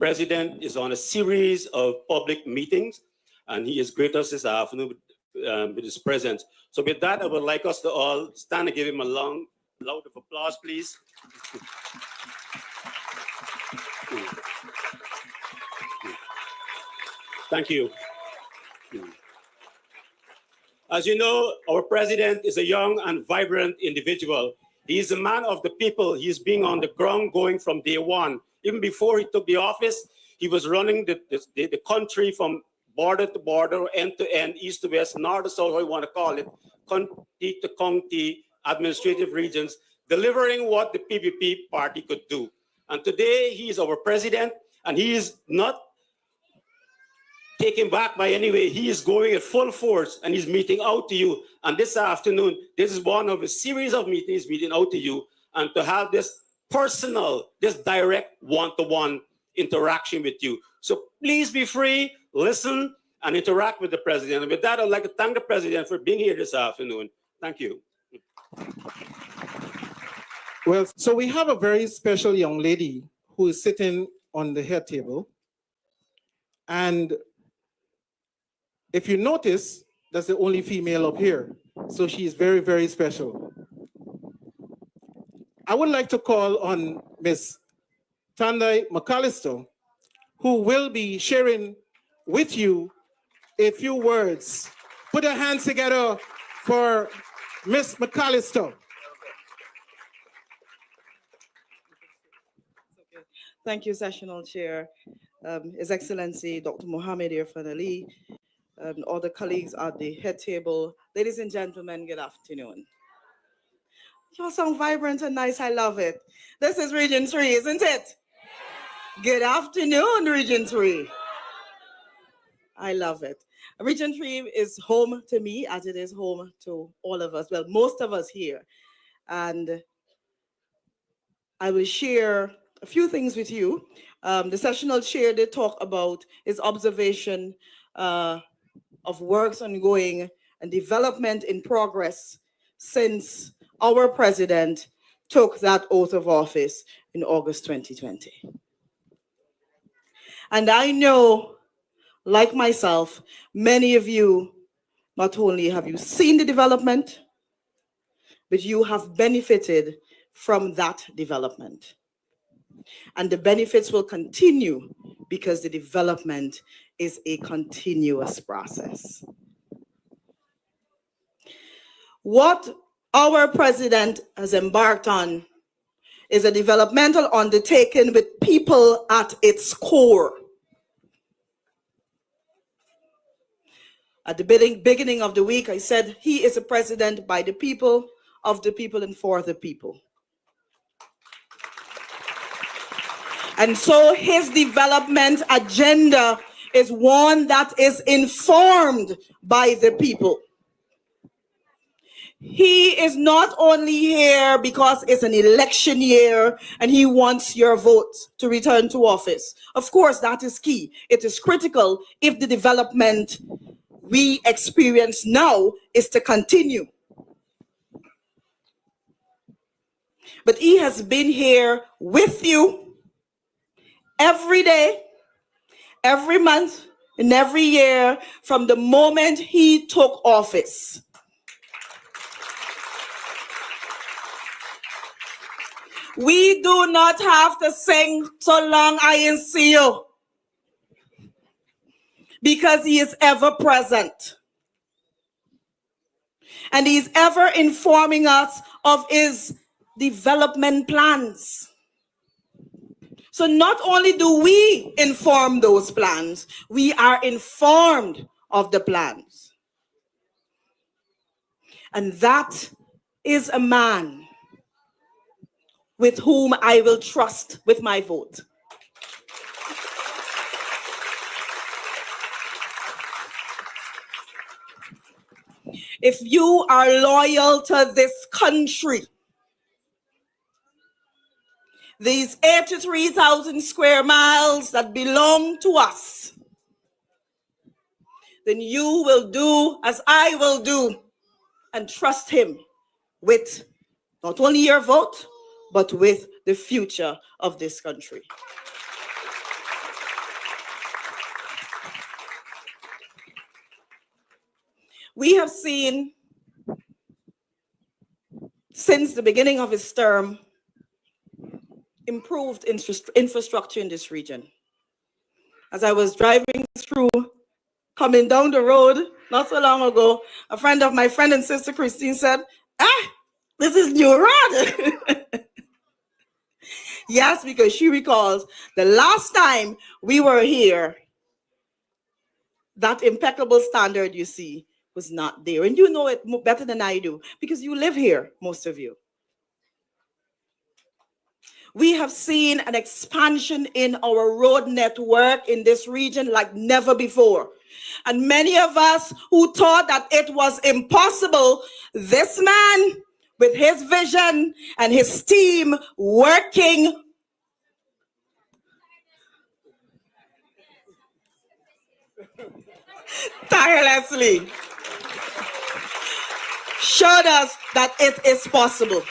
President is on a series of public meetings, and he is greeted this afternoon with his presence. So with that, I would like us to all stand and give him a long round of applause, please. Thank you. As you know, our president is a young and vibrant individual. He is a man of the people. He is being on the ground going from day one. Even before he took the office, he was running the country from border to border, end to end, east to west, north to south, how you want to call it, county to county, administrative regions, delivering what the P.P.P party could do. And today, he is our president, and he is not taken back by any way. He is going at full force, and he's meeting out to you. And this afternoon, this is one of a series of meetings meeting out to you, and to have this personal, this direct one-to-one interaction with you. So please be free, listen, and interact with the president. And with that, I'd like to thank the president for being here this afternoon. Thank you. Well, so we have a very special young lady who is sitting on the head table. And if you notice, that's the only female up here. So she is very, very special. I would like to call on Miss Tandai McAllister, who will be sharing with you a few words. Put your hands together for Miss McAllister. Thank you, Sessional Chair, His Excellency Dr. Mohammed Irfan Ali, all the colleagues at the head table. Ladies and gentlemen, good afternoon. Y'all sound vibrant and nice. I love it. This is Region 3, isn't it? Good afternoon, Region 3. I love it. Region 3 is home to me, as it is home to all of us. Well, most of us here. And I will share a few things with you. The sessional chair did talk about his observation of works ongoing and development in progress since our president took that oath of office in August 2020. And I know, like myself, many of you, not only have you seen the development, but you have benefited from that development. And the benefits will continue because the development is a continuous process. What our president has embarked on is a developmental undertaking with people at its core. At the beginning of the week, I said he is a president by the people, of the people, and for the people. And so his development agenda is one that is informed by the people. He is not only here because it's an election year and he wants your vote to return to office. Of course, that is key. It is critical if the development we experience now is to continue. But he has been here with you every day, every month, and every year from the moment he took office. We do not have to sing "So Long I Ain't See You" because he is ever present. And he's ever informing us of his development plans. So not only do we inform those plans, we are informed of the plans. And that is a man with whom I will trust with my vote. If you are loyal to this country, these 83,000 square miles that belong to us, then you will do as I will do and trust him with not only your vote, but with the future of this country. We have seen since the beginning of his term improved infrastructure in this region. As I was driving through, coming down the road not so long ago, a friend of my friend and sister Christine said, this is new road. Yes, because she recalls the last time we were here, that impeccable standard you see was not there. And you know it better than I do because you live here, most of you. We have seen an expansion in our road network in this region like never before. And many of us who thought that it was impossible, this man with his vision and his team working tirelessly showed us that it is possible.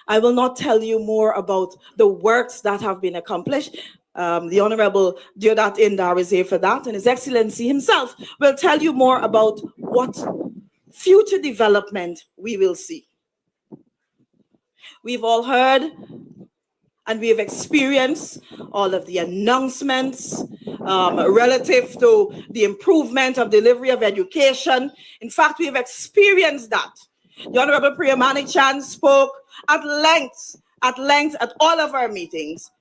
I will not tell you more about the works that have been accomplished. The Honorable Deodat Indar is here for that, and His Excellency himself will tell you more about what future development we will see. We've all heard and we have experienced all of the announcements relative to the improvement of delivery of education. In fact, we have experienced that. The Honorable Priya Manichan spoke at length at all of our meetings.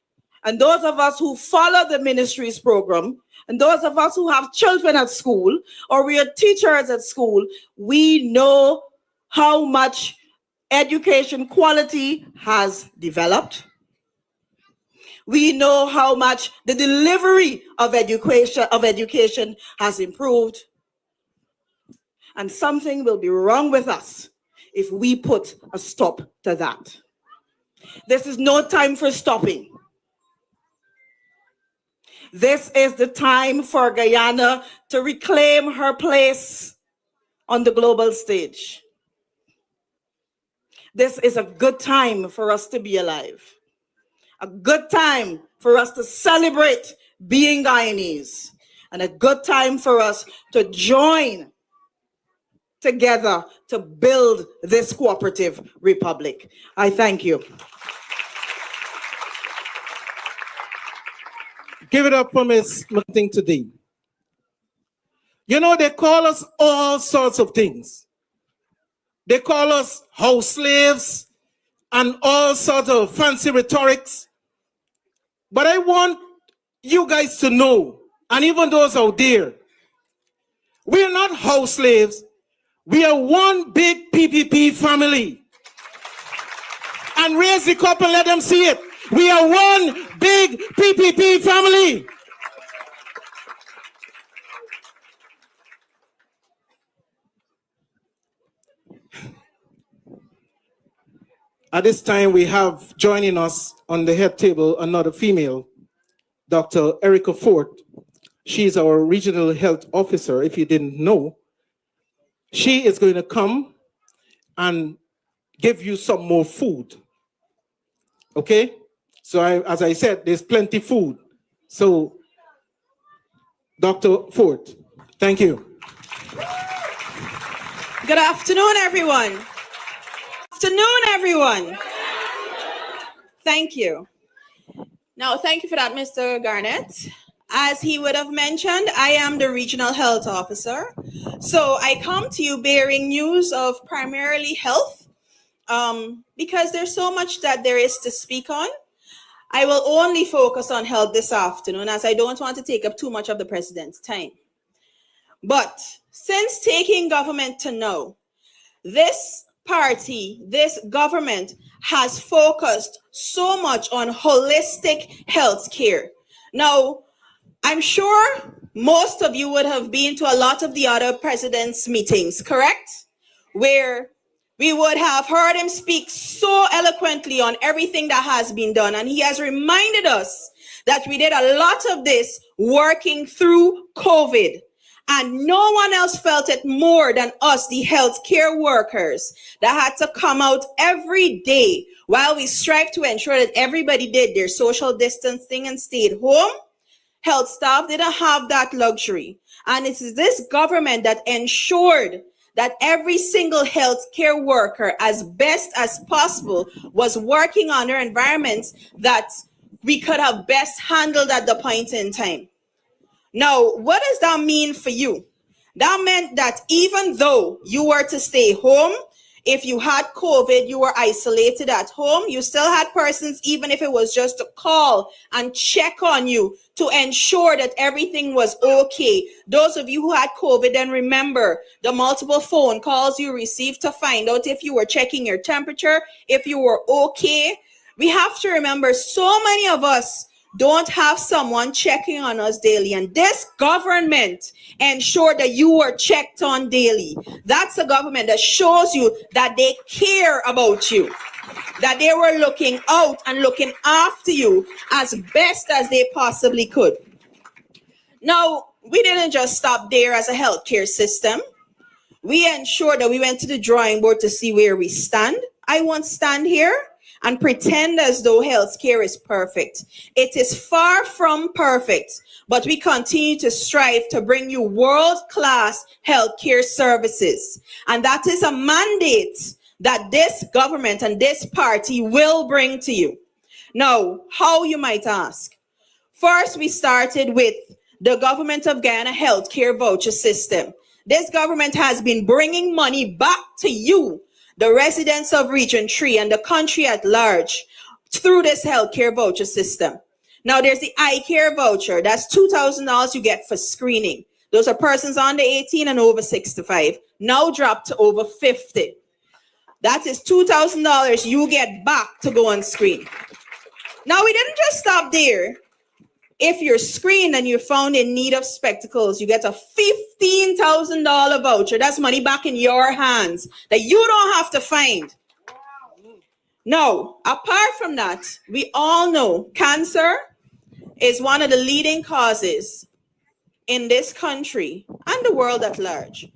And those of us who follow the ministry's program, and those of us who have children at school, or we are teachers at school, we know how much education quality has developed. We know how much the delivery of education has improved. And something will be wrong with us if we put a stop to that. This is no time for stopping. This is the time for Guyana to reclaim her place on the global stage. This is a good time for us to be alive. A good time for us to celebrate being Guyanese. And a good time for us to join together to build this cooperative republic. I thank you. Give it up for Ms. Martin today. You know, they call us all sorts of things. They call us house slaves and all sorts of fancy rhetorics. But I want you guys to know, and even those out there, we are not house slaves. We are one big P.P.P. family. And raise the cup and let them see it. We are one big P.P.P. family. At this time, we have joining us on the head table another female, Dr. Erica Fort. She's our regional health officer, if you didn't know. She is going to come and give you some more food. Okay? So as I said, there's plenty food. So, Dr. Fort, thank you. Good afternoon, everyone. Afternoon, everyone. Thank you. Now, thank you for that, Mr. Garnett. As he would have mentioned, I am the regional health officer. So I come to you bearing news of primarily health because there's so much that there is to speak on. I will only focus on health this afternoon as I don't want to take up too much of the president's time. But since taking government to now, this party, this government has focused so much on holistic health care. Now, I'm sure most of you would have been to a lot of the other president's meetings, correct? Where we would have heard him speak so eloquently on everything that has been done. And he has reminded us that we did a lot of this working through COVID. And no one else felt it more than us, the healthcare workers, that had to come out every day while we strive to ensure that everybody did their social distancing and stayed home. Health staff didn't have that luxury. And it is this government that ensured that every single healthcare worker, as best as possible, was working under environments that we could have best handled at the point in time. Now, what does that mean for you? That meant that even though you were to stay home, if you had COVID, you were isolated at home, you still had persons, even if it was just to call and check on you to ensure that everything was okay. Those of you who had COVID, then remember the multiple phone calls you received to find out if you were checking your temperature, if you were okay. We have to remember so many of us don't have someone checking on us daily. And this government ensured that you were checked on daily. That's a government that shows you that they care about you, that they were looking out and looking after you as best as they possibly could. Now, we didn't just stop there as a healthcare system. We ensured that we went to the drawing board to see where we stand. I won't stand here and pretend as though healthcare is perfect. It is far from perfect, but we continue to strive to bring you world-class healthcare services. And that is a mandate that this government and this party will bring to you. Now, how, you might ask? First, we started with the government of Guyana healthcare voucher system. This government has been bringing money back to you, the residents of Region 3 and the country at large, through this healthcare voucher system. Now, there's the eye care voucher. That's $2,000 you get for screening. Those are persons under 18 and over 65. Now dropped to over 50. That is $2,000 you get back to go and screen. Now, we didn't just stop there. If you're screened and you're found in need of spectacles, you get a $15,000 voucher. That's money back in your hands that you don't have to find. Now, apart from that, we all know cancer is one of the leading causes in this country and the world at large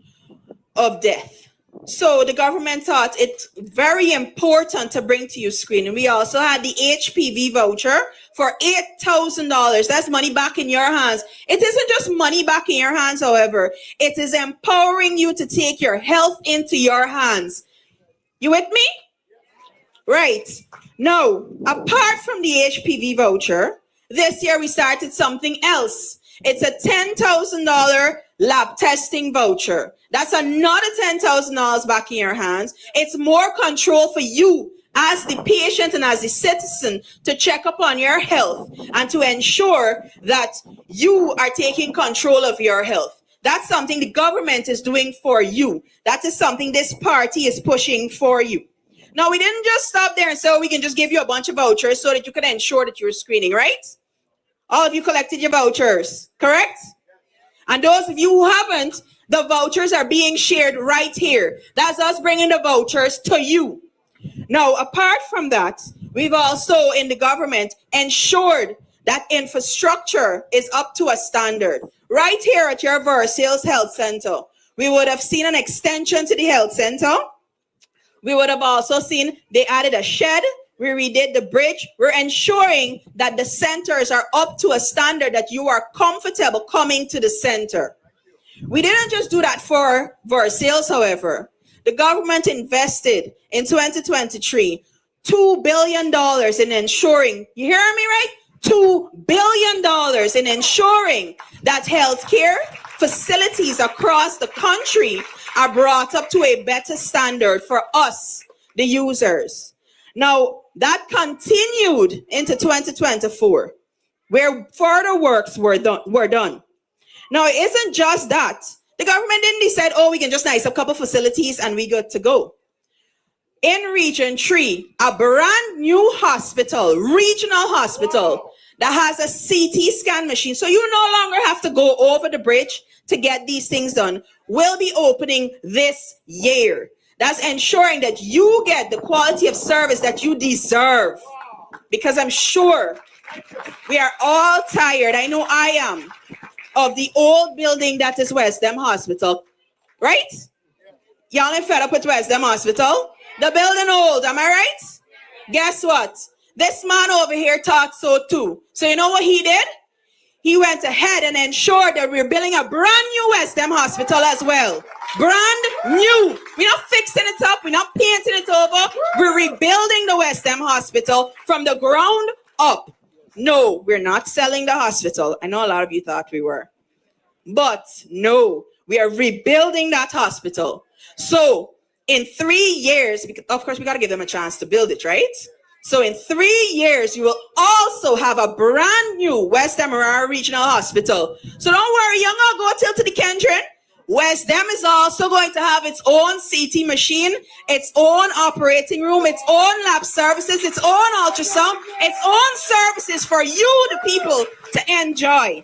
of death. So the government thought it's very important to bring to you screening. We also had the HPV voucher for $8,000. That's money back in your hands. It isn't just money back in your hands, however. It is empowering you to take your health into your hands. You with me? Right. Now, apart from the HPV voucher, this year we started something else. It's a $10,000 lab testing voucher. That's another $10,000 back in your hands. It's more control for you as the patient and as the citizen to check up on your health and to ensure that you are taking control of your health. That's something the government is doing for you. That is something this party is pushing for you. Now, we didn't just stop there and say, oh, we can just give you a bunch of vouchers so that you can ensure that you're screening, right? All of you collected your vouchers, correct? And those of you who haven't, the vouchers are being shared right here. That's us bringing the vouchers to you. Now, apart from that, we've also in the government ensured that infrastructure is up to a standard. Right here at your Versailles Health Center, we would have seen an extension to the health center. We would have also seen they added a shed. We redid the bridge. We're ensuring that the centers are up to a standard that you are comfortable coming to the center. We didn't just do that for Versailles, however. The government invested in 2023 $2 billion in ensuring, you hear me right? $2 billion in ensuring that healthcare facilities across the country are brought up to a better standard for us, the users. Now, that continued into 2024, where further works were done. Now, it isn't just that. The government didn't decide, oh, we can just nice up a couple facilities and we good to go. In Region 3, a brand new hospital, regional hospital, that has a CT scan machine, so you no longer have to go over the bridge to get these things done, will be opening this year. That's ensuring that you get the quality of service that you deserve. Because I'm sure we are all tired, I know I am, of the old building that is Westdam Hospital, right? Y'all ain't fed up with Westdam Hospital? The building old, am I right? Guess what? This man over here thought so too. So you know what he did? he went ahead and ensured that we're building a brand new West End hospital as well. Brand new. We're not fixing it up. We're not painting it over. We're rebuilding the West End hospital from the ground up. No, we're not selling the hospital. I know a lot of you thought we were. But no, we are rebuilding that hospital. So in 3 years, of course, we got to give them a chance to build it, right? So in 3 years, you will also have a brand new West End Regional Hospital. So don't worry, you're not going to tilt to the Kendron. West End is also going to have its own CT machine, its own operating room, its own lab services, its own ultrasound, its own services for you, the people, to enjoy.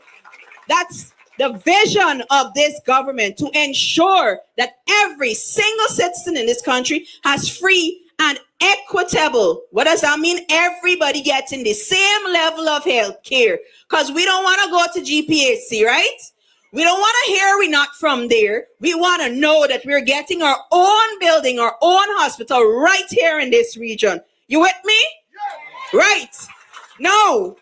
That's the vision of this government, to ensure that every single citizen in this country has free and equitable. What does that mean? Everybody getting the same level of health care. Because we don't want to go to GPHC, right? We don't want to hear we're not from there. We want to know that we're getting our own building, our own hospital right here in this region. You with me? Right. Now,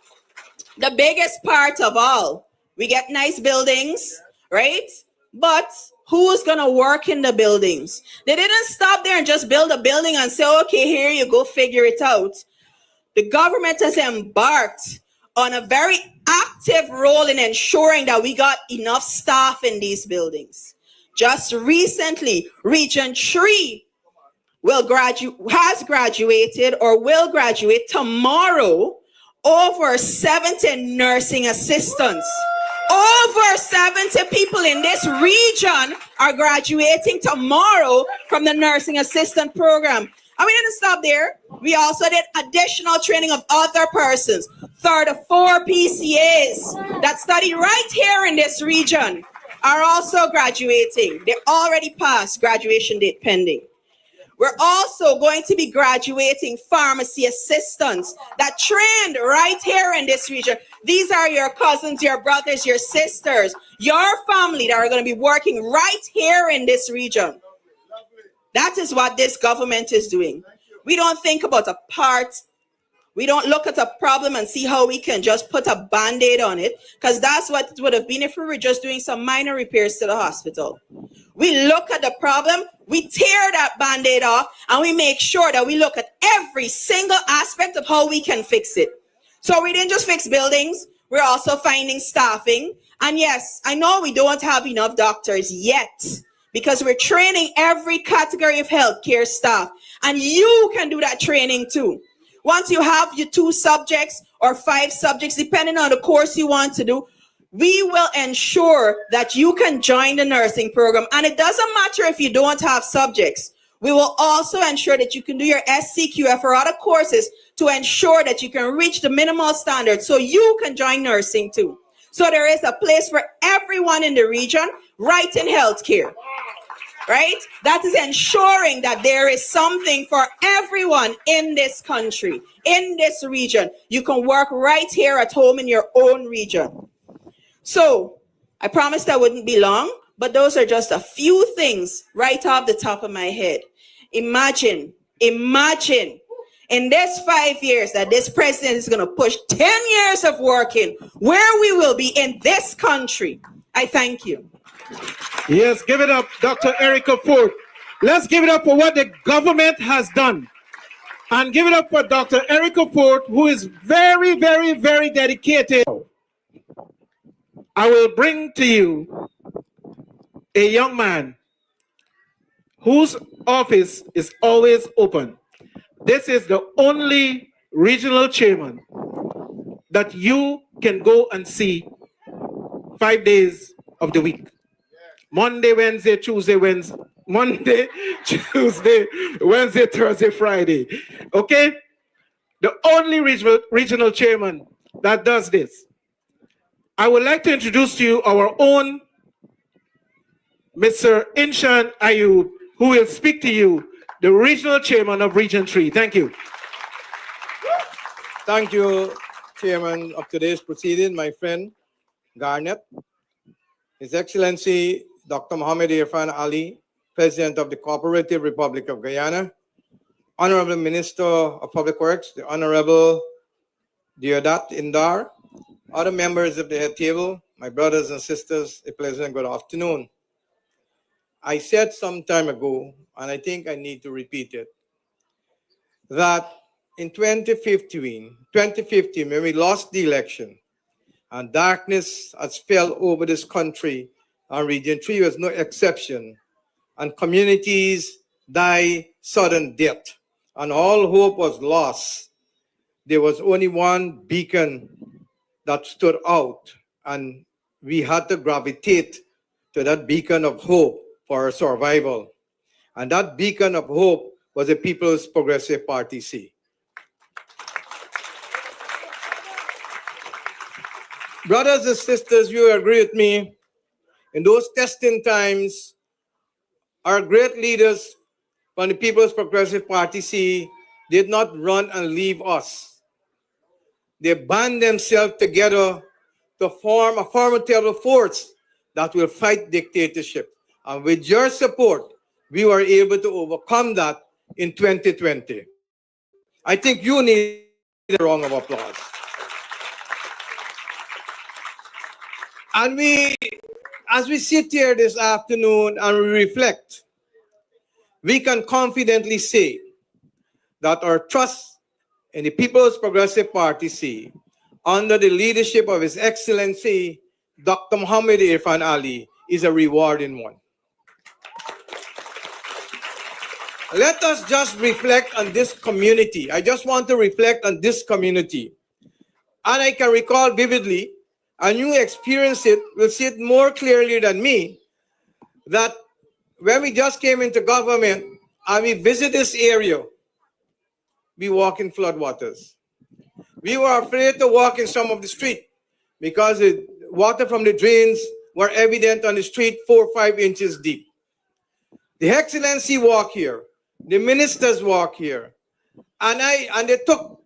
the biggest part of all, we get nice buildings, right? But who's going to work in the buildings? They didn't stop there and just build a building and say, okay, here you go, figure it out. The government has embarked on a very active role in ensuring that we got enough staff in these buildings. Just recently, Region 3 has graduated or will graduate tomorrow over 70 nursing assistants. Over 70 people in this region are graduating tomorrow from the nursing assistant program. And we didn't stop there. We also did additional training of other persons. 34 PCAs that study right here in this region are also graduating. They already passed, graduation date pending. We're also going to be graduating pharmacy assistants that trained right here in this region. These are your cousins, your brothers, your sisters, your family that are going to be working right here in this region. That is what this government is doing. We don't think about a part. We don't look at a problem and see how we can just put a Band-Aid on it, because that's what it would have been if we were just doing some minor repairs to the hospital. We look at the problem, we tear that Band-Aid off, and we make sure that we look at every single aspect of how we can fix it. So we didn't just fix buildings, we're also finding staffing. And yes, I know we don't have enough doctors yet, because we're training every category of healthcare staff. And you can do that training too. Once you have your 2 subjects or 5 subjects, depending on the course you want to do, we will ensure that you can join the nursing program. And it doesn't matter if you don't have subjects. We will also ensure that you can do your SCQF or other courses to ensure that you can reach the minimal standards so you can join nursing too. So there is a place for everyone in the region, right in healthcare. Right? That is ensuring that there is something for everyone in this country, in this region. You can work right here at home in your own region. So I promised I wouldn't be long, but those are just a few things right off the top of my head. Imagine in this 5 years that this president is going to push 10 years of working, where we will be in this country. I thank you. Yes, give it up, Dr. Erica Ford. Let's give it up for what the government has done. And give it up for Dr. Erica Ford, who is very, very, very dedicated. I will bring to you a young man whose office is always open. This is the only regional chairman that you can go and see 5 days of the week. Monday, Wednesday, Tuesday, Wednesday, Monday, Tuesday, Wednesday, Thursday, Friday. Okay? The only regional chairman that does this. I would like to introduce to you our own Mr. Inshan Ayub, who will speak to you, the regional chairman of Region 3. Thank you. Thank you, Chairman of today's proceeding, my friend Garnet. His Excellency Dr. Mohammed Irfan Ali, President of the Cooperative Republic of Guyana, Honorable Minister of Public Works, the Honorable Deodat Indar, other members of the head table, my brothers and sisters, a pleasant good afternoon. I said some time ago, and I think I need to repeat it, that in 2015, when we lost the election, and darkness has fell over this country, and Region 3 was no exception, and communities died sudden death, and all hope was lost. There was only one beacon that stood out, and we had to gravitate to that beacon of hope for our survival. And that beacon of hope was the People's Progressive Party C. Brothers and sisters, you agree with me, in those testing times, our great leaders from the People's Progressive Party C did not run and leave us. They band themselves together to form a formidable force that will fight dictatorship. And with your support, we were able to overcome that in 2020. I think you need a round of applause. And as we sit here this afternoon and we reflect, we can confidently say that our trust in the People's Progressive Party C, under the leadership of His Excellency Dr. Mohammed Irfan Ali, is a rewarding one. Let us just reflect on this community. I just want to reflect on this community. And I can recall vividly, and you experience it, will see it more clearly than me, that when we just came into government and we visit this area, we walk in floodwaters. We were afraid to walk in some of the street because the water from the drains were evident on the street 4 or 5 inches deep. The Excellency walk here, the ministers walk here, and they took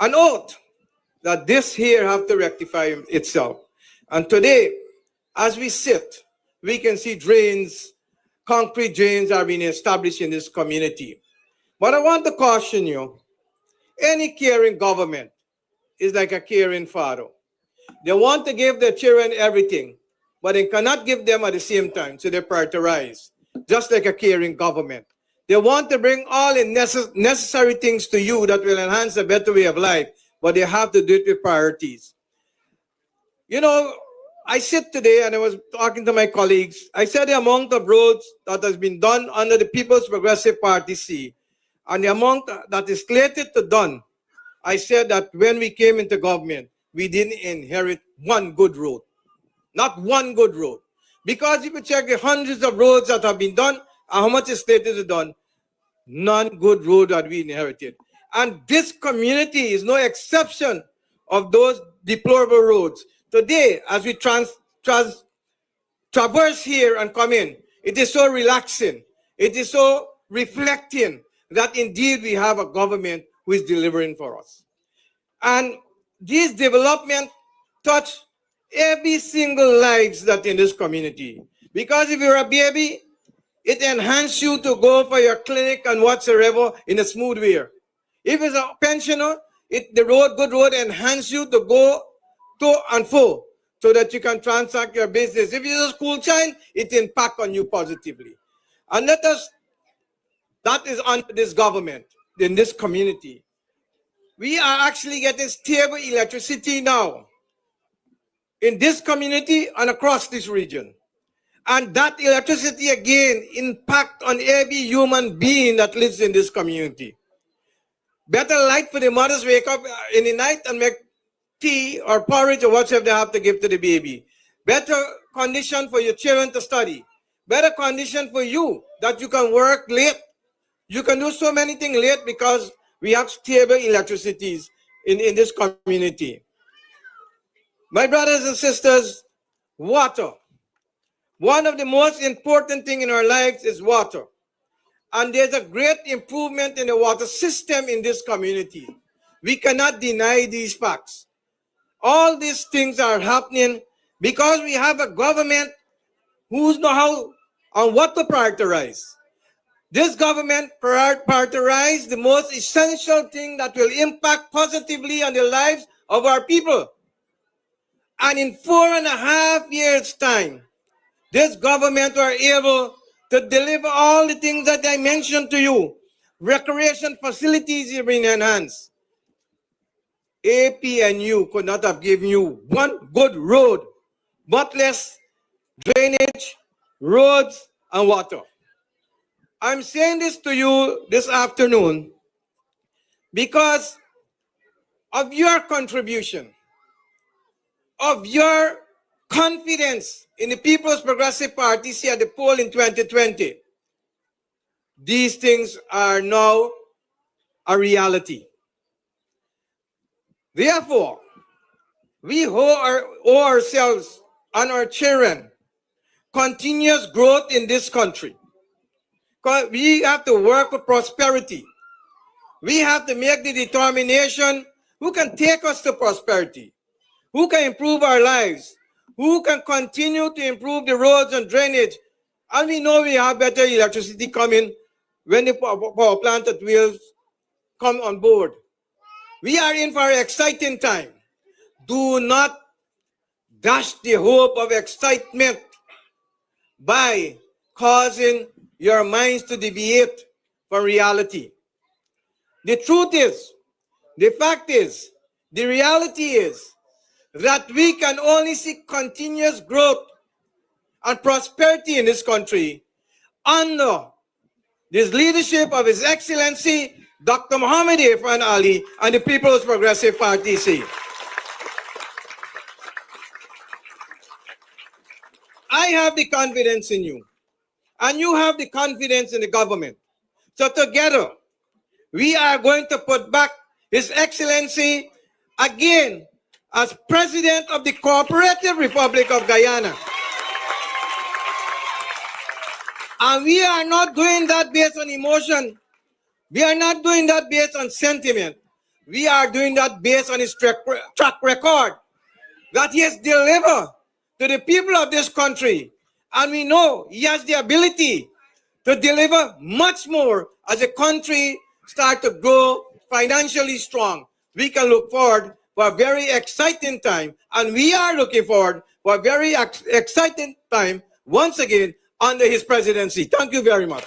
an oath that this here have to rectify itself. And today, as we sit, we can see drains, concrete drains are being established in this community. But I want to caution you, any caring government is like a caring father. They want to give their children everything, but they cannot give them at the same time, so they prioritize, just like a caring government. They want to bring all the necessary things to you that will enhance a better way of life, but they have to do it with priorities. You know, I sit today and I was talking to my colleagues. I said the amount of roads that has been done under the People's Progressive Party C and the amount that is slated to done, I said that when we came into government, we didn't inherit one good road. Not one good road. Because if you check the hundreds of roads that have been done and how much is slated to done, none good road that we inherited. And this community is no exception of those deplorable roads. Today, as we traverse here and come in, it is so relaxing. It is so reflecting that indeed we have a government who is delivering for us. And these development touch every single lives that in this community. Because if you're a baby, it enhances you to go for your clinic and whatsoever in a smooth way. If it's a pensioner, the good road enhances you to go to and fro so that you can transact your business. If you're a school child, it impacts on you positively. And that is under this government, in this community. We are actually getting stable electricity now in this community and across this region. And that electricity again impact on every human being that lives in this community. Better light for the mothers wake up in the night and make tea or porridge or whatever they have to give to the baby. Better condition for your children to study. Better condition for you that you can work late. You can do so many things late because we have stable electricities in this community. My brothers and sisters, water. One of the most important things in our lives is water. And there's a great improvement in the water system in this community. We cannot deny these facts. All these things are happening because we have a government who knows how and what to prioritize. This government prioritizes the most essential thing that will impact positively on the lives of our people. And in 4.5 years' time, this government were able to deliver all the things that I mentioned to you. Recreation facilities have been enhanced. A.P.N.U could not have given you one good road, much less drainage, roads, and water. I'm saying this to you this afternoon because of your contribution, of your confidence in the People's Progressive Party see at the poll in 2020. These things are now a reality. Therefore, we owe ourselves and our children continuous growth in this country. We have to work for prosperity. We have to make the determination who can take us to prosperity, who can improve our lives, who can continue to improve the roads and drainage. And we know we have better electricity coming when the power plant at Wales come on board. We are in for an exciting time. Do not dash the hope of excitement by causing your minds to deviate from reality. The truth is, the fact is, the reality is that we can only see continuous growth and prosperity in this country under this leadership of His Excellency Dr. Mohammed A.F.C. Ali and the People's Progressive Party. I have the confidence in you, and you have the confidence in the government. So together, we are going to put back His Excellency again as President of the Cooperative Republic of Guyana. And we are not doing that based on emotion. We are not doing that based on sentiment. We are doing that based on his track record that he has delivered to the people of this country. And we know he has the ability to deliver much more as the country starts to grow financially strong. We can look forward for a very exciting time, and we are looking forward for a very exciting time once again under his presidency. Thank you very much.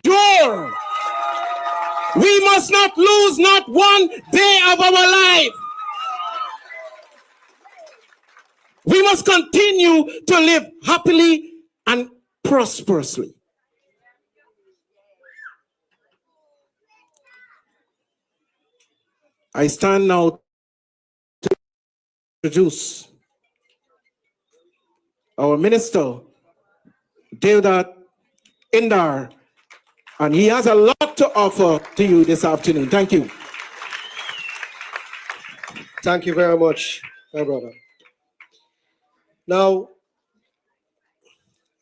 Sure. We must not lose not one day of our life. We must continue to live happily and prosperously. I stand now to introduce our minister, Devdat Indar, and he has a lot to offer to you this afternoon. Thank you. Thank you very much, my brother. Now,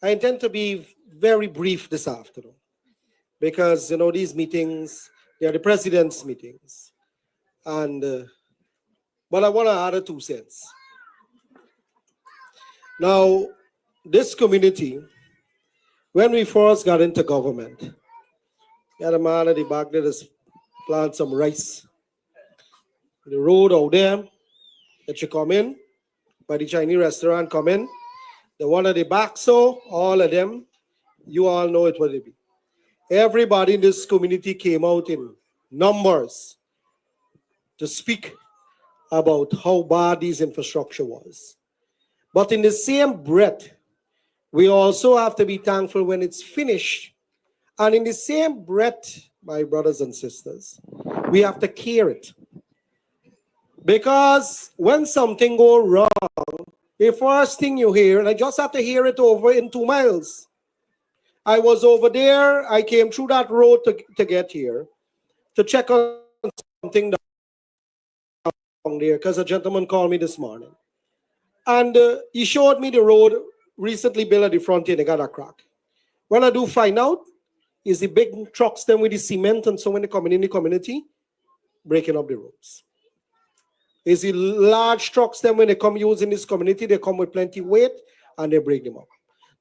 I intend to be very brief this afternoon because, you know, these meetings, they are the president's meetings. And, but I want to add 2 cents. Now, this community, when we first got into government, we had a man at the back that has planted some rice. The road out there that you come in, by the Chinese restaurant come in, the one at the back, so all of them, you all know it what it be. Everybody in this community came out in numbers to speak about how bad this infrastructure was. But in the same breath, we also have to be thankful when it's finished. And in the same breath, my brothers and sisters, we have to care it. Because when something goes wrong, the first thing you hear, and I just have to hear it over in 2 miles. I was over there, I came through that road to get here, to check on something down there, because a gentleman called me this morning. And he showed me the road recently built at the front end, they got a crack. When I do find out, is the big trucks then with the cement and so when they come in the community, breaking up the roads. Is the large trucks then when they come using this community, they come with plenty weight and they break them up.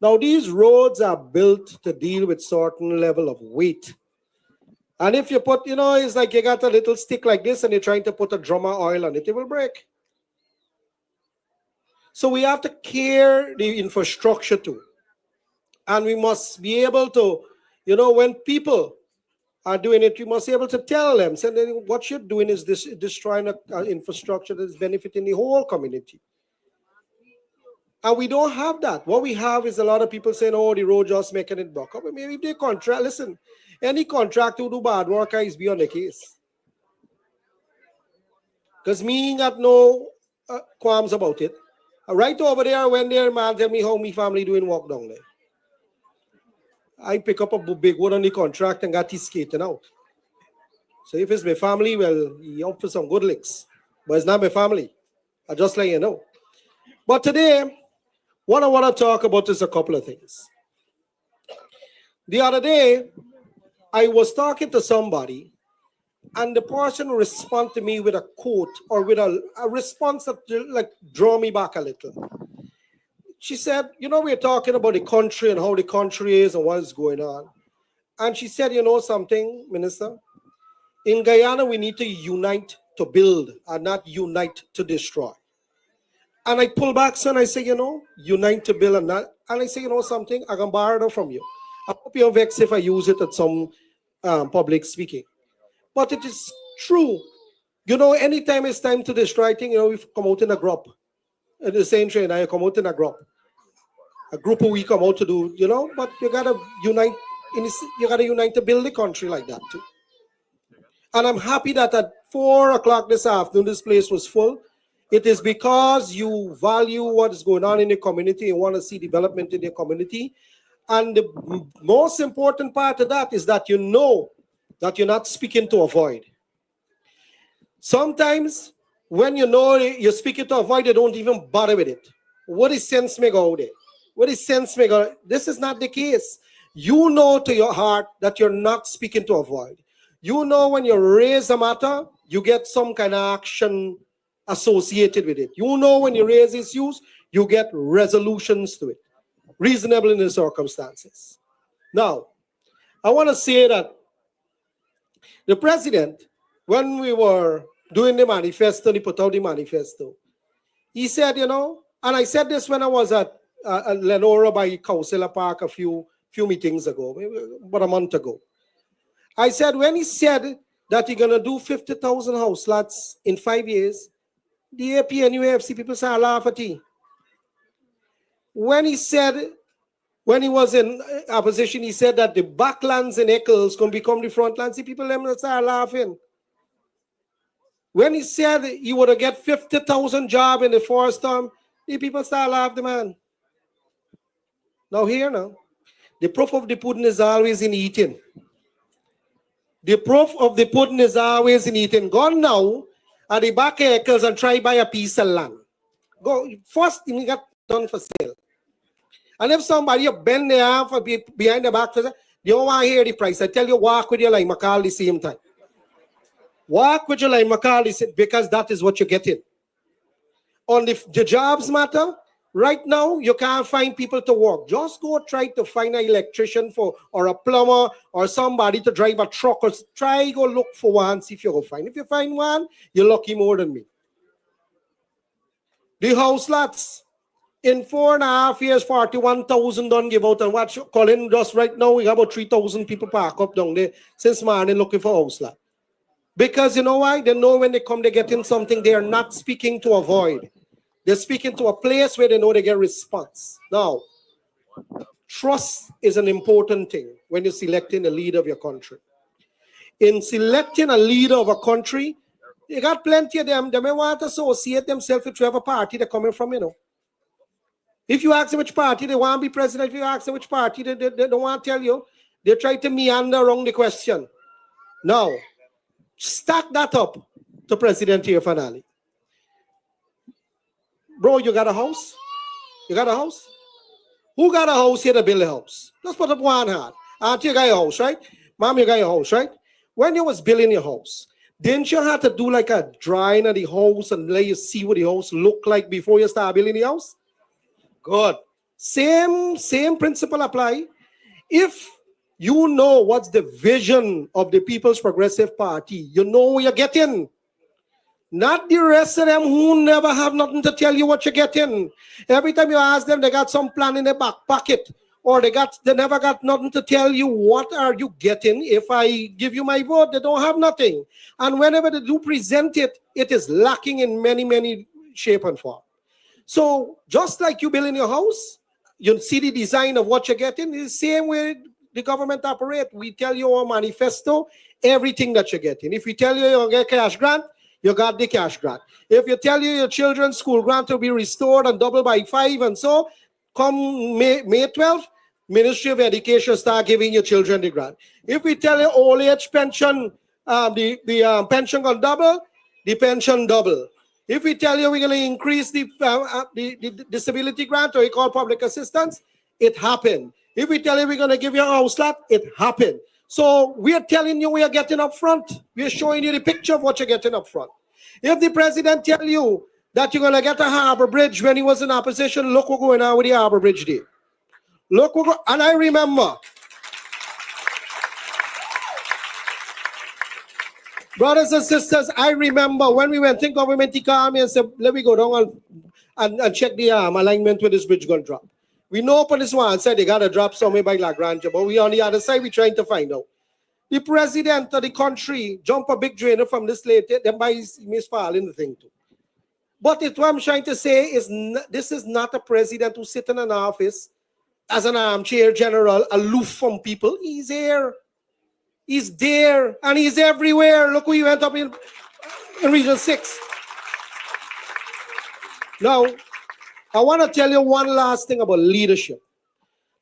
Now these roads are built to deal with certain level of weight. And if you put, it's like you got a little stick like this and you're trying to put a drum of oil on it, it will break. So we have to care the infrastructure too. And we must be able to, when people are doing it, you must be able to tell them, so then what you're doing is destroying an infrastructure that is benefiting the whole community. And we don't have that. What we have is a lot of people saying, oh, the road just making it block up. I mean, if they contract, listen, any contract who do bad work is beyond the case. Because me got no qualms about it. Right over there, when their man tell me how me family doing work down there. I pick up a big one on the contract and got his skating out. So if it's my family, well, he up for some good licks. But it's not my family. I just let you know. But today, what I want to talk about is a couple of things. The other day, I was talking to somebody, and the person responded to me with a quote or with a response that like draw me back a little. She said, we're talking about the country and how the country is and what is going on. And she said, something, Minister? In Guyana, we need to unite to build and not unite to destroy. And I pull back, son, I say, unite to build and not. And I say, something, I can borrow it from you. I hope you're vexed if I use it at some public speaking. But it is true. Anytime it's time to destroy things, we come out in a group. In the same train, I come out in a group. A group we come out to do, but you gotta unite. You gotta unite to build the country like that too. And I'm happy that at 4 o'clock this afternoon, this place was full. It is because you value what is going on in the community and want to see development in the community. And the most important part of that is that you know that you're not speaking to avoid. Sometimes when you're speaking to avoid, you don't even bother with it. What is sense make out there? What is sense make out? This is not the case. You know to your heart that you're not speaking to avoid. You know when you raise a matter, you get some kind of action associated with it. You know when you raise issues, you get resolutions to it, reasonable in the circumstances. Now, I want to say that the president, when we were doing the manifesto, he put out the manifesto, he said, and I said this when I was at Lenora by Council Park a few meetings ago, maybe about a month ago. I said, when he said that he's going to do 50,000 house lots in 5 years, the A.P.N.U, A.F.C people started laughing at him. When he said, when he was in opposition, he said that the backlands and Eccles can become the frontlands, the people started laughing. When he said he would have get 50,000 jobs in the first term, the people started laughing, man. Now the proof of the pudding is always in eating. The proof of the pudding is always in eating. Go now at the back of Eccles and try buy a piece of land. Go first, you got done for sale. And if somebody bend their arm behind the back, you don't want to hear the price. I tell you, walk with your line McCall the same time. Walk with your line McCall because that is what you're getting. On the jobs matter, right now, you can't find people to work. Just go try to find an electrician or a plumber or somebody to drive a truck. Or try go look for one, see if you go find. If you find one, you're lucky more than me. The house lots. In 4.5 years, 41,000 done give out. And watch, Colin, just right now, we have about 3,000 people park up down there since morning looking for house lot. Because you know why? They know when they come, they get in something they are not speaking to avoid. They're speaking to a place where they know they get response. Now, trust is an important thing when you're selecting a leader of your country. In selecting a leader of a country, you got plenty of them. They may want to associate themselves with whatever party they're coming from, If you ask them which party they want to be president, if you ask them which party they don't want to tell you, they try to meander around the question. Now, stack that up to President A.F.C. Bro, you got a house? You got a house? Who got a house here to build a house? Let's put up one hand. Auntie, you got your house, right? Mom, you got your house, right? When you was building your house, didn't you have to do like a drawing of the house and let you see what the house look like before you start building the house? Good. Same principle apply. If You know what's the vision of the People's Progressive Party. You know where you're getting. Not the rest of them who never have nothing to tell you what you're getting. Every time you ask them, they got some plan in their back pocket, or they never got nothing to tell you. What are you getting? If I give you my vote, they don't have nothing. And whenever they do present it, it is lacking in many, many shape and form. So just like you build in your house, you see the design of what you're getting. It's the same way the government operate. We tell you our manifesto, everything that you're getting. If we tell you you'll get cash grant, you got the cash grant. If you tell you your children's school grant will be restored and double by 5 and so, come May 12th, Ministry of Education start giving your children the grant. If we tell you old age pension, the pension gonna double, the pension double. If we tell you we're going to increase the disability grant, or we call public assistance, it happened. If we tell you we're going to give you a house lot, it happened. So we're telling you we are getting up front. We're showing you the picture of what you're getting up front. If the president tell you that you're going to get a harbor bridge when he was in opposition, look what's going on with the harbor bridge there. Look what, and I remember, brothers and sisters, I remember when we went in government, he called me and said, let me go down and check the alignment where this bridge going to drop. We know upon this one said they got to drop somewhere by La Granja, but we on the other side, we're trying to find out. The president of the country jump a big drainer from this late, then by his fall in the thing too. But what I'm trying to say is this is not a president who's sitting in an office as an armchair general, aloof from people. He's here. He's there and he's everywhere. Look who he went up in Region 6. Now, I want to tell you one last thing about leadership.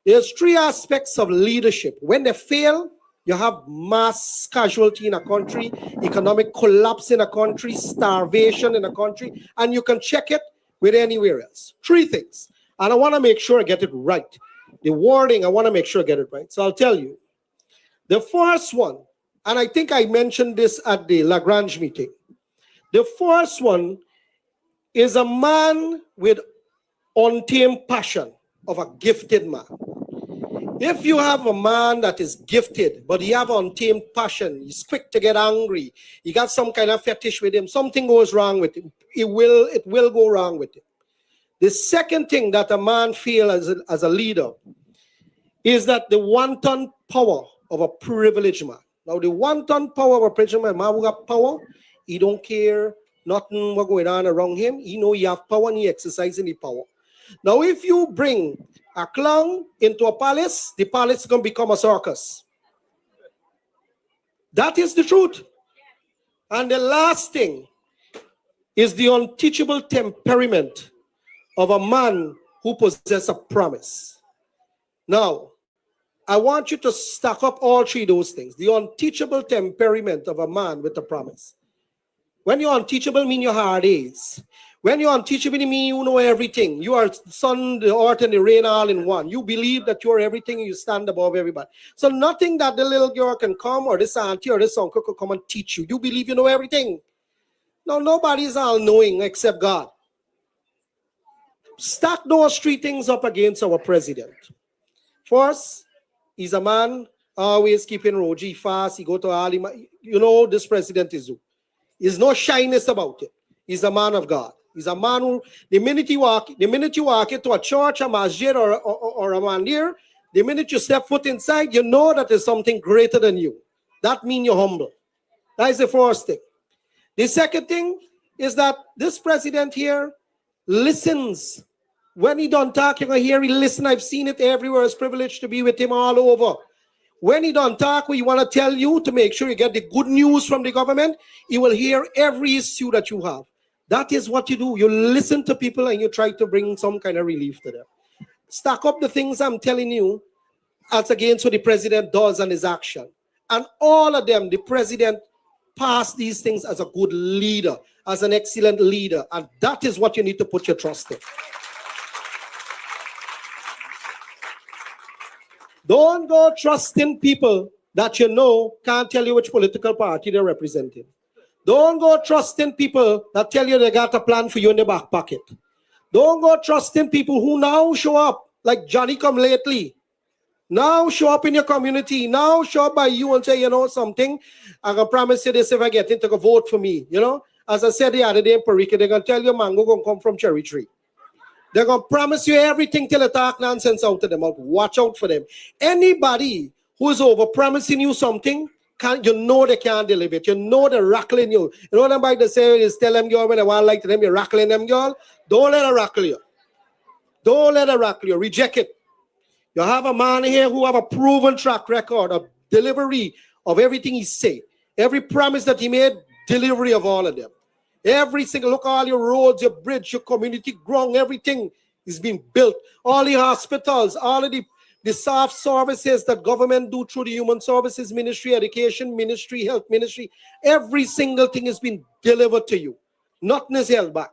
There's 3 aspects of leadership. When they fail, you have mass casualty in a country, economic collapse in a country, starvation in a country, and you can check it with anywhere else. 3 things. And I want to make sure I get it right. The wording, I want to make sure I get it right. So I'll tell you. The first one, and I think I mentioned this at the Lagrange meeting. The first one is a man with untamed passion of a gifted man. If you have a man that is gifted, but he have untamed passion, he's quick to get angry, he got some kind of fetish with him, something goes wrong with him, it will go wrong with him. The second thing that a man feels as a leader is that the wanton power of a privileged man. Now, the wanton power of a privileged man who got power, he don't care nothing what going on around him. He know he have power and he exercising the power. Now, if you bring a clown into a palace, the palace is going to become a circus. That is the truth. And the last thing is the unteachable temperament of a man who possesses a promise. Now, I want you to stack up all 3 of those things. The unteachable temperament of a man with a promise. When you're unteachable, mean your hard days. When you're unteachable, it mean you know everything. You are sun, the earth, and the rain all in one. You believe that you're everything and you stand above everybody. So nothing that the little girl can come or this auntie or this uncle could come and teach you. You believe you know everything. No, nobody's all-knowing except God. Stack those 3 things up against our president. First, he's a man always keeping Roji fast. He go to Ali. You know this president is who. There's no shyness about it. He's a man of God. He's a man who, the minute you walk into a church, a masjid, or a mandir, the minute you step foot inside, you know that there's something greater than you. That means you're humble. That is the first thing. The second thing is that this president here listens. When he don't talk, you're going to hear he listen. I've seen it everywhere. It's a privilege to be with him all over. When he don't talk, we want to tell you to make sure you get the good news from the government. He will hear every issue that you have. That is what you do. You listen to people and you try to bring some kind of relief to them. Stack up the things I'm telling you as against what the president does and his action. And all of them, the president passed these things as a good leader, as an excellent leader. And that is what you need to put your trust in. Don't go trusting people that you know can't tell you which political party they're representing. Don't go trusting people that tell you they got a plan for you in the back pocket. Don't go trusting people who now show up like Johnny come lately Now show up in your community. Now show up by you and say, you know something, I'm going to promise you this if I get into a vote for me. You know, as I said the other day in Parika, they're going to tell you mango going to come from cherry tree. They're going to promise you everything till they talk nonsense out of them. Watch out for them. Anybody who is over promising you something, you know they can't deliver it. You know they're rackling you. You know what I'm about to say is tell them, girl, when they want like to them, you're rackling them, girl. Don't let her rackle you. Don't let her rackle you. Reject it. You have a man here who have a proven track record of delivery of everything he said. Every promise that he made, delivery of all of them. Every single, look, all your roads, your bridge, your community ground, everything is being built. All the hospitals, all of the soft services that government do through the Human Services Ministry, Education Ministry, Health Ministry, every single thing has been delivered to you. Nothing is held back.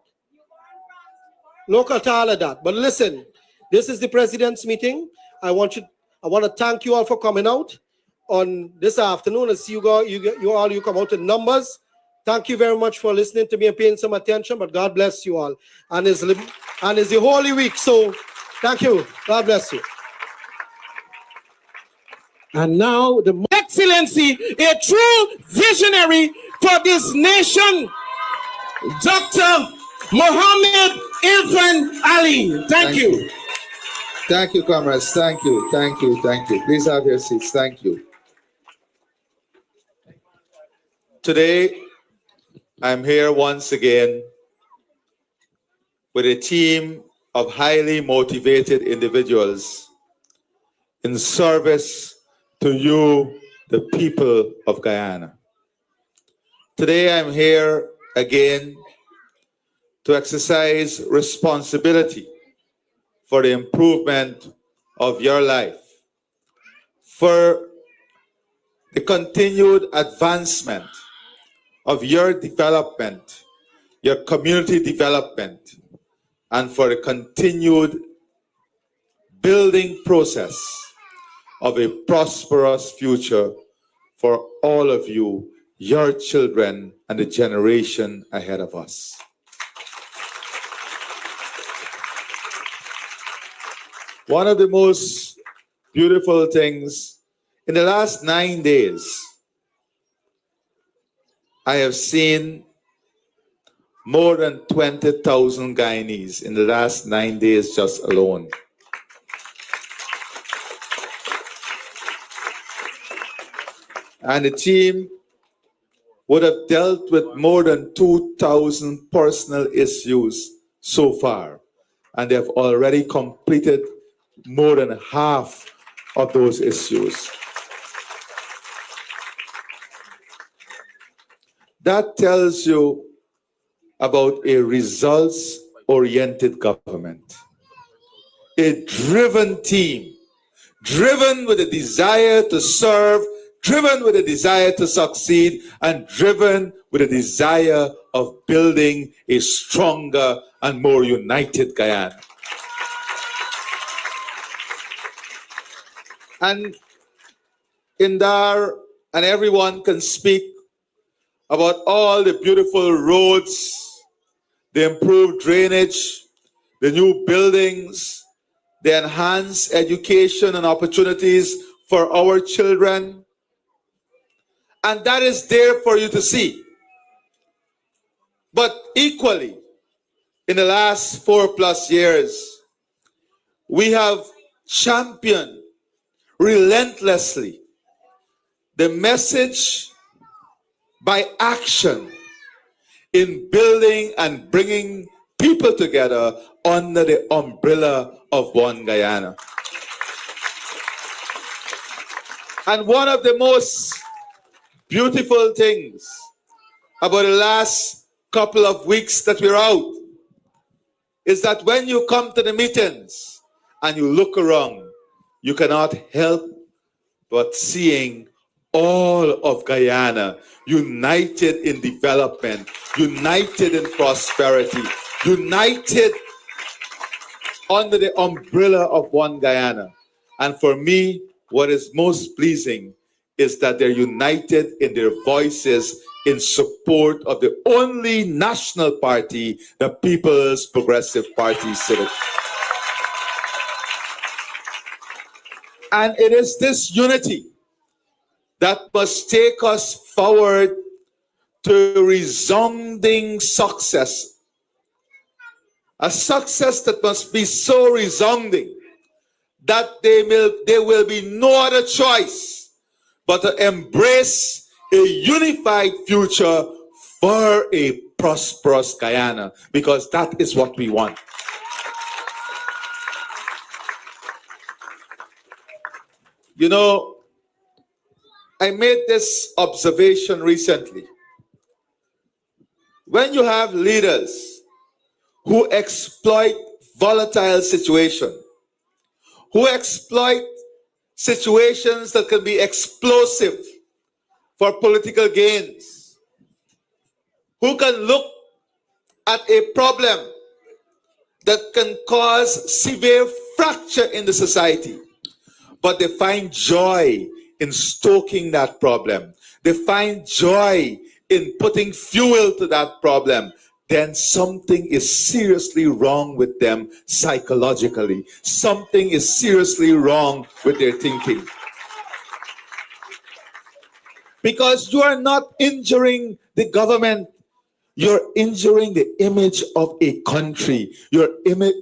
Look at all of that. But listen, this is the president's meeting. I want to thank you all for coming out on this afternoon. I see you all come out in numbers. Thank you very much for listening to me and paying some attention, but God bless you all. And it's the Holy Week, so thank you. God bless you. And now the Excellency, a true visionary for this nation, Dr. Mohammed Irfan Ali. Thank you. Thank you, comrades. Thank you. Thank you. Thank you. Please have your seats. Thank you. Today, I'm here once again with a team of highly motivated individuals in service to you, the people of Guyana. Today, I'm here again to exercise responsibility for the improvement of your life, for the continued advancement of your development, your community development, and for the continued building process of a prosperous future for all of you, your children, and the generation ahead of us. One of the most beautiful things, in the last 9 days, I have seen more than 20,000 Guyanese in the last 9 days just alone. And the team would have dealt with more than 2,000 personal issues so far, and they have already completed more than half of those issues. That tells you about a results-oriented government, a driven team, driven with a desire to serve, driven with a desire to succeed, and driven with a desire of building a stronger and more united Guyana. And Indar and everyone can speak about all the beautiful roads, the improved drainage, the new buildings, the enhanced education and opportunities for our children. And that is there for you to see. But equally, in the last 4+ years, we have championed relentlessly the message by action in building and bringing people together under the umbrella of one Guyana. And one of the most beautiful things about the last couple of weeks that we're out is that when you come to the meetings and you look around, you cannot help but seeing all of Guyana united in development, united in prosperity, united under the umbrella of one Guyana. And for me, what is most pleasing is that they're united in their voices in support of the only national party, the People's Progressive Party. And it is this unity that must take us forward to resounding success. A success that must be so resounding that there will be no other choice but to embrace a unified future for a prosperous Guyana, because that is what we want. You know, I made this observation recently. When you have leaders who exploit volatile situations, who exploit situations that can be explosive for political gains, who can look at a problem that can cause severe fracture in the society, but they find joy in stoking that problem. They find joy in putting fuel to that problem. Then something is seriously wrong with them psychologically. Something is seriously wrong with their thinking. Because you are not injuring the government, you're injuring the image of a country. You're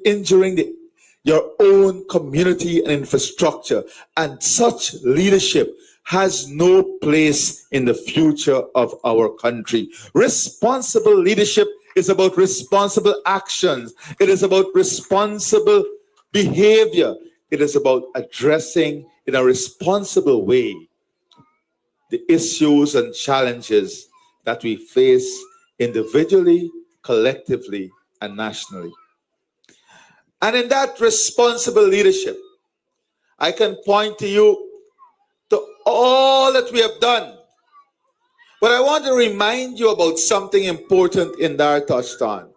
injuring your own community and infrastructure. And such leadership has no place in the future of our country. Responsible leadership is about responsible actions. It is about responsible behavior. It is about addressing in a responsible way the issues and challenges that we face individually, collectively, and nationally. And in that responsible leadership, I can point to you to all that we have done. But I want to remind you about something important in Dar touched on.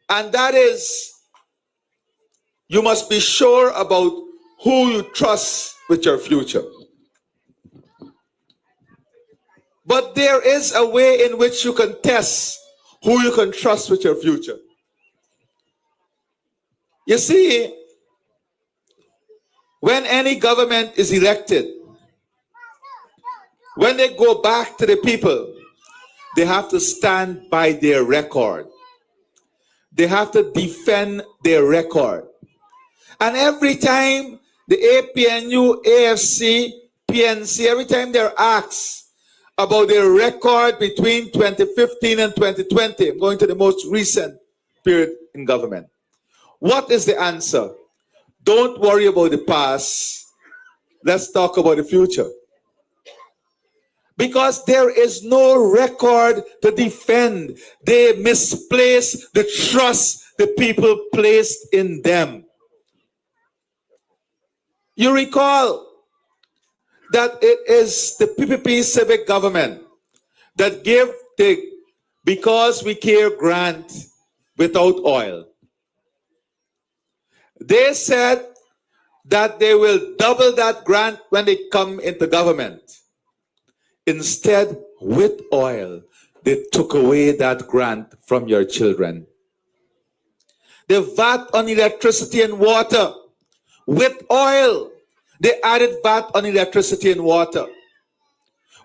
And that is, you must be sure about who you trust with your future. But there is a way in which you can test who you can trust with your future. You see, when any government is elected, when they go back to the people, they have to stand by their record. They have to defend their record. And every time the A.P.N.U, A.F.C, P.N.C, every time they're asked about their record between 2015 and 2020, I'm going to the most recent period in government. What is the answer? Don't worry about the past. Let's talk about the future. Because there is no record to defend. They misplace the trust the people placed in them. You recall that it is the P.P.P civic government that gave the Because We Care grant without oil. They said that they will double that grant when they come into government. Instead, with oil, they took away that grant from your children. The VAT on electricity and water, with oil, they added VAT on electricity and water.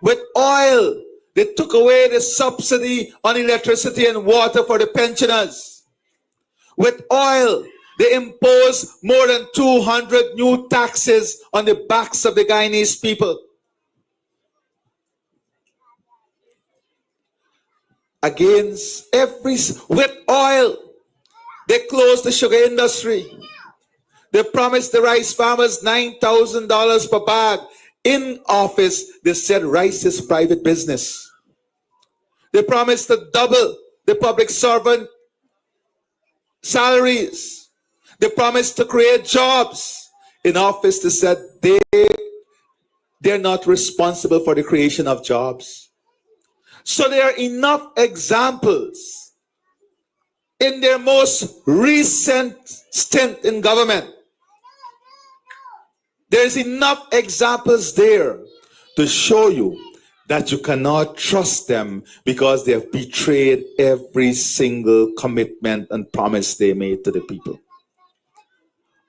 With oil, they took away the subsidy on electricity and water for the pensioners. With oil, they imposed more than 200 new taxes on the backs of the Guyanese people. With oil, they closed the sugar industry. They promised the rice farmers $9,000 per bag. In office, they said rice is private business. They promised to double the public servant salaries. They promised to create jobs. In office, they said they're not responsible for the creation of jobs. So there are enough examples in their most recent stint in government. There's enough examples there to show you that you cannot trust them because they have betrayed every single commitment and promise they made to the people.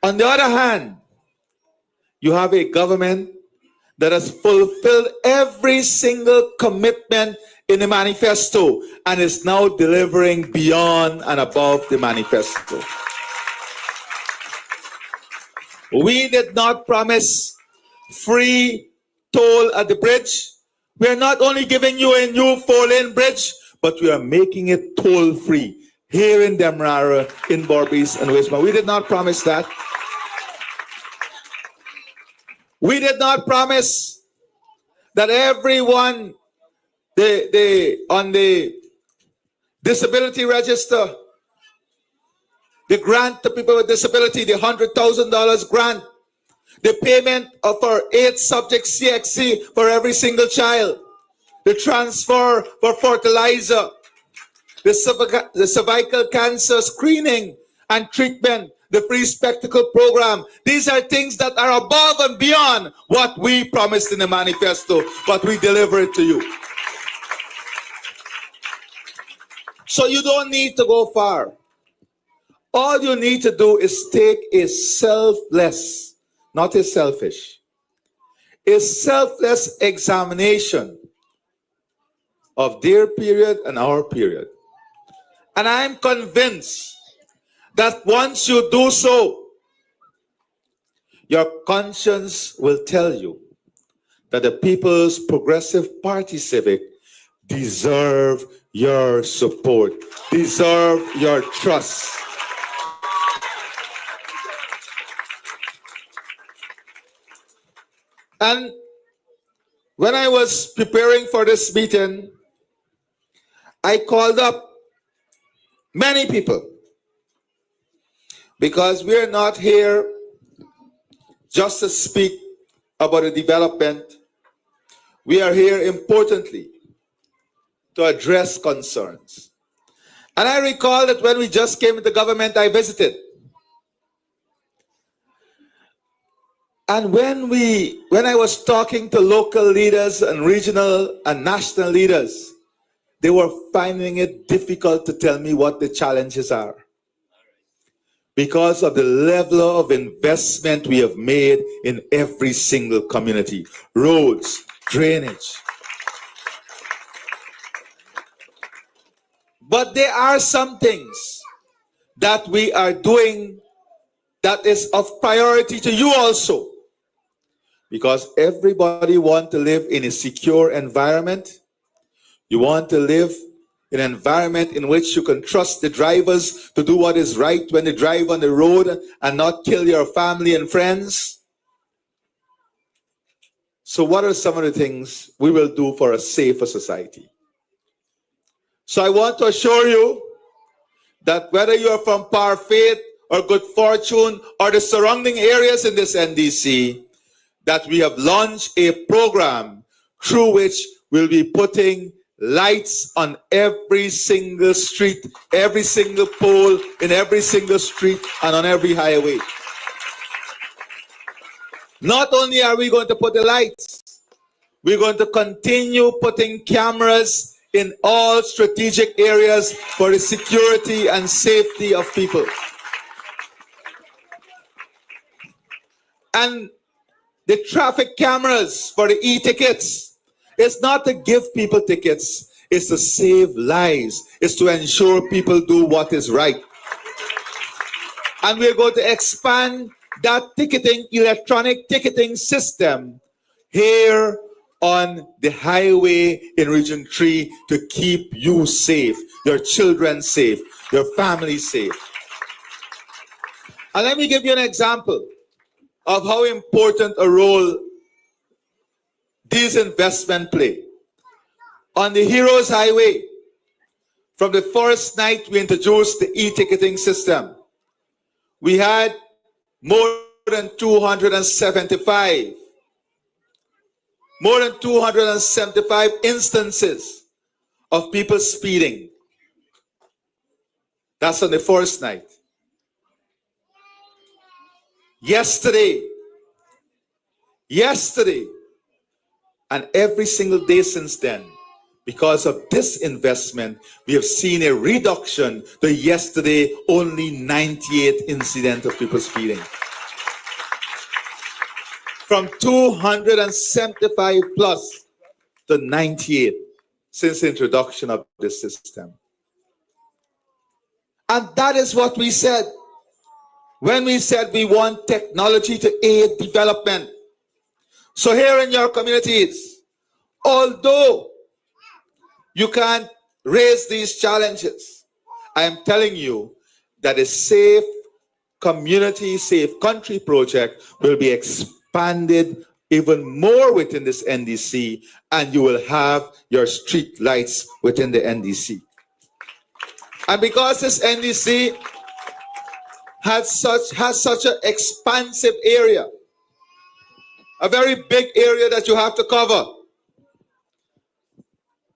On the other hand, you have a government that has fulfilled every single commitment in the manifesto and is now delivering beyond and above the manifesto. We did not promise free toll at the bridge. We are not only giving you a new 4-lane bridge, but we are making it toll-free here in Demerara, in Berbice, and Westmount. We did not promise that. We did not promise that everyone on the disability register, the grant to people with disability, the $100,000 grant, the payment of our 8 subject CXC for every single child, the transfer for fertilizer, the cervical cancer screening and treatment, the free spectacle program. These are things that are above and beyond what we promised in the manifesto, but we deliver it to you. So you don't need to go far. All you need to do is take a selfless, not a selfish, a selfless examination of their period and our period. And I'm convinced that once you do so, your conscience will tell you that the People's Progressive Party Civic deserve your support, deserve your trust. And when I was preparing for this meeting, I called up many people, because we are not here just to speak about the development. We are here importantly to address concerns. And I recall that when we just came into government, I visited. And when I was talking to local leaders and regional and national leaders, they were finding it difficult to tell me what the challenges are, because of the level of investment we have made in every single community: roads, drainage. But there are some things that we are doing that is of priority to you also, because everybody wants to live in a secure environment. You want to live in an environment in which you can trust the drivers to do what is right when they drive on the road and not kill your family and friends. So what are some of the things we will do for a safer society? So I want to assure you that whether you are from Parfaith or Good Fortune or the surrounding areas in this NDC, that we have launched a program through which we'll be putting lights on every single street, every single pole, in every single street, and on every highway. Not only are we going to put the lights, we're going to continue putting cameras in all strategic areas for the security and safety of people. And the traffic cameras for the e-tickets, it's not to give people tickets, it's to save lives. It's to ensure people do what is right. And we're going to expand that ticketing, electronic ticketing system here on the highway in Region 3 to keep you safe, your children safe, your family safe. And let me give you an example of how important a role these investments play. On the Heroes Highway, from the first night we introduced the e-ticketing system, we had more than 275 instances of people speeding. That's on the first night. Yesterday, and every single day since then, because of this investment, we have seen a reduction to yesterday only 98 incidents of people speeding. from 275 plus to 98 since the introduction of this system. And that is what we said when we said we want technology to aid development. So here in your communities, although you can't raise these challenges, I am telling you that a safe community, safe country project will be expanded even more within this NDC, and you will have your street lights within the NDC. And because this NDC has such an expansive area, a very big area that you have to cover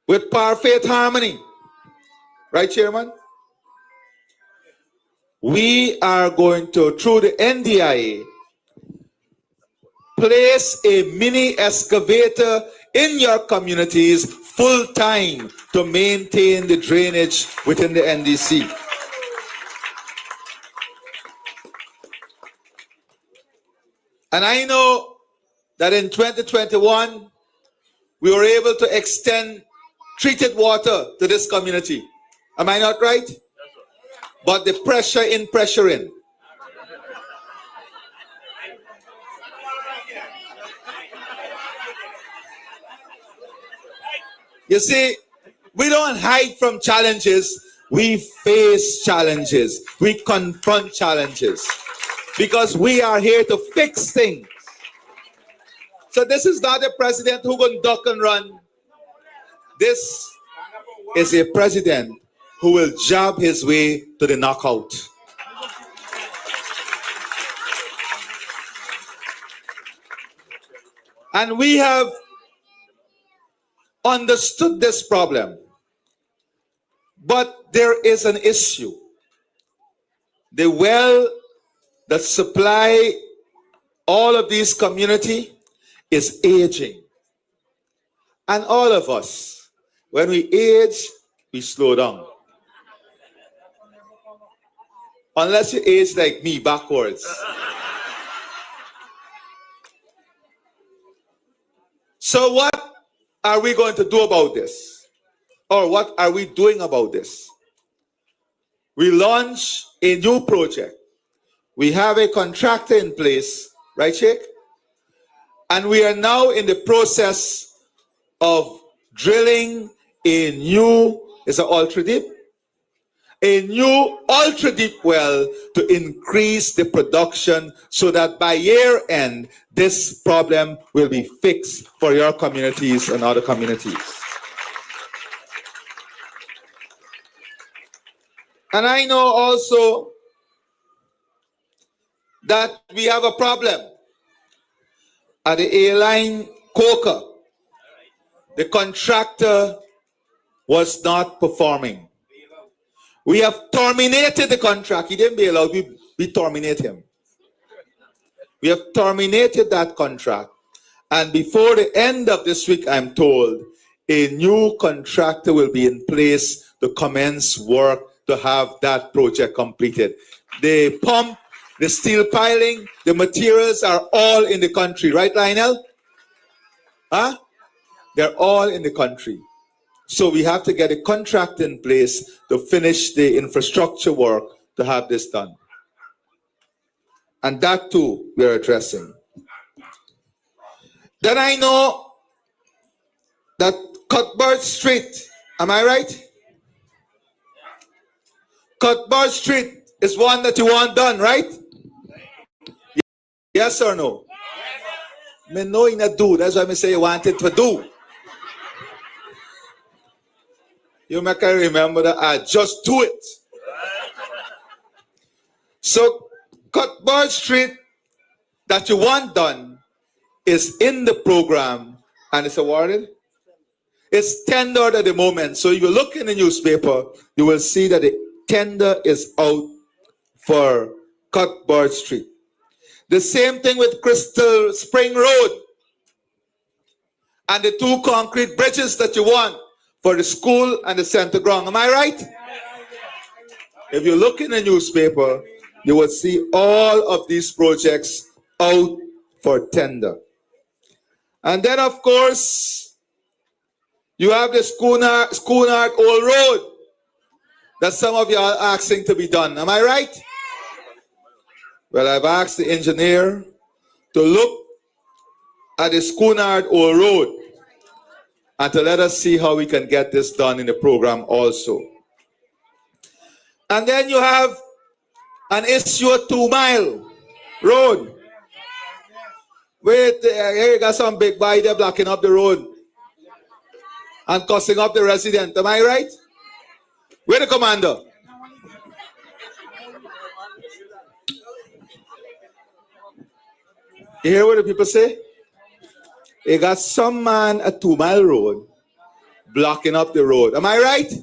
with power, faith, harmony, right, Chairman? We are going to, through the NDIA, place a mini excavator in your communities full time to maintain the drainage within the NDC. And I know that in 2021, we were able to extend treated water to this community. Am I not right? But the pressure in, pressure in. You see, we don't hide from challenges. We face challenges. We confront challenges. Because we are here to fix things. So this is not a president who can duck and run. This is a president who will jab his way to the knockout. And we have understood this problem. But there is an issue. The well that supply all of these communities is aging. And all of us, when we age, we slow down. Unless you age like me, backwards. So what are we going to do about this? Or what are we doing about this? We launch a new project. We have a contractor in place, right, Sheikh? And we are now in the process of drilling a new, is it ultra deep? A new ultra deep well to increase the production so that by year end, this problem will be fixed for your communities and other communities. And I know also that we have a problem at the airline Coca. The contractor was not performing. We have terminated the contract. He didn't bail out, we terminate him. We have terminated that contract. And before the end of this week, I'm told, a new contractor will be in place to commence work to have that project completed. The pump, the steel piling, the materials are all in the country. Right, Lionel? Huh? They're all in the country. So we have to get a contract in place to finish the infrastructure work to have this done. And that too we are addressing. Then I know that Cuthbert Street, am I right? Cuthbert Street is one that you want done, right? Yes or no? Me know you not do. That's why I say you want it to do. You make I remember that I just do it. So Cuthbert Street that you want done is in the program and it's awarded. It's tendered at the moment. So if you look in the newspaper, you will see that the tender is out for Cuthbert Street. The same thing with Crystal Spring Road and the two concrete bridges that you want for the school and the center ground. Am I right? If you look in the newspaper, you will see all of these projects out for tender. And then, of course, you have the Schoonard Old Road that some of you are asking to be done. Am I right? Well, I've asked the engineer to look at the Schoonard Old Road and to let us see how we can get this done in the program also. And then you have an issue of 2 Mile Road. Wait, here you got some big boy there blocking up the road and cussing up the resident. Am I right? Where the commander? You hear what the people say? You got some man at 2 Mile Road blocking up the road. Am I right?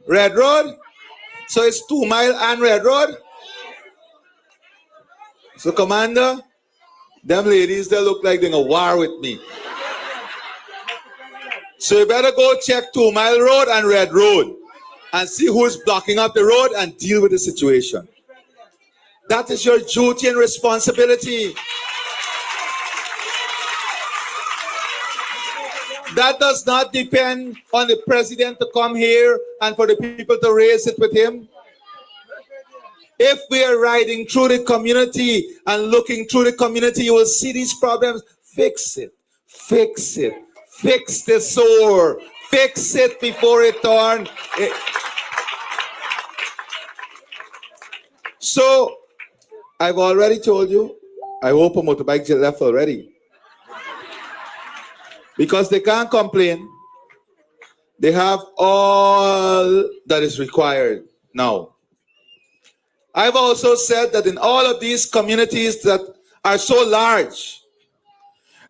Red Road? So it's 2 Mile and Red Road? So, Commander, them ladies, they look like they're in a war with me. So you better go check 2 Mile Road and Red Road and see who's blocking up the road and deal with the situation. That is your duty and responsibility. That does not depend on the president to come here and for the people to raise it with him. If we are riding through the community and looking through the community, you will see these problems. Fix it. Fix it. Fix the sore. Fix it before it turns. So, I've already told you, I hope a motorbike left already. Because they can't complain. They have all that is required now. I've also said that in all of these communities that are so large,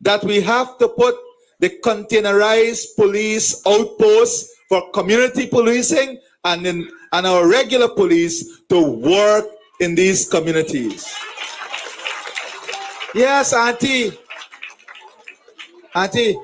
that we have to put the containerized police outposts for community policing and our regular police to work in these communities. Yes, Auntie. Auntie.